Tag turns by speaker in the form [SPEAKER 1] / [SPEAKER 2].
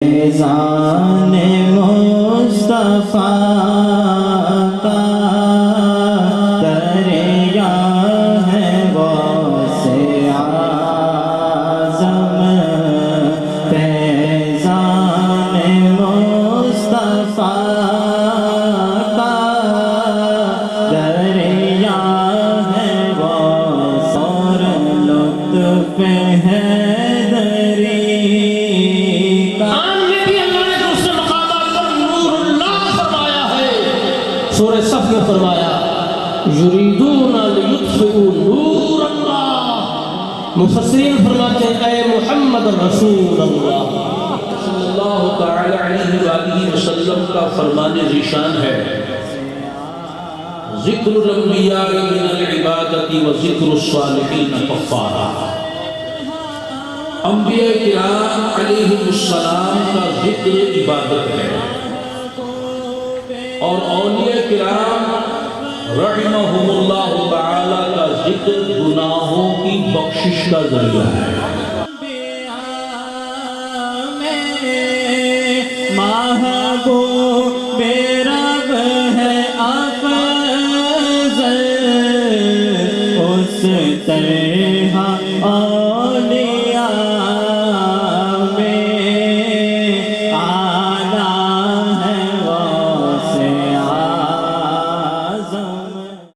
[SPEAKER 1] فیضان مصطفیٰ کا دریا ہے غوث اعظم، فیضان مصطفیٰ کا دریا ہے غوث، اور لطف ہے
[SPEAKER 2] سورہ صف میں فرمایا یریدون لیطفئوا نور اللہ، مفسرین فرماتے ہیں اے محمد رسول اللہ صلی اللہ تعالی علیہ وآلہ وسلم کا فرمان ذیشان ہے ذکر الانبیاء من العبادت و ذکر الصالحین کفارہ۔ انبیاء کرام علیہ السلام کا ذکر عبادت ہے اور اولیاء کرام رحمہم اللہ تعالی کا ذکر گناہوں کی بخشش کا ذریعہ ہے۔
[SPEAKER 1] محبوب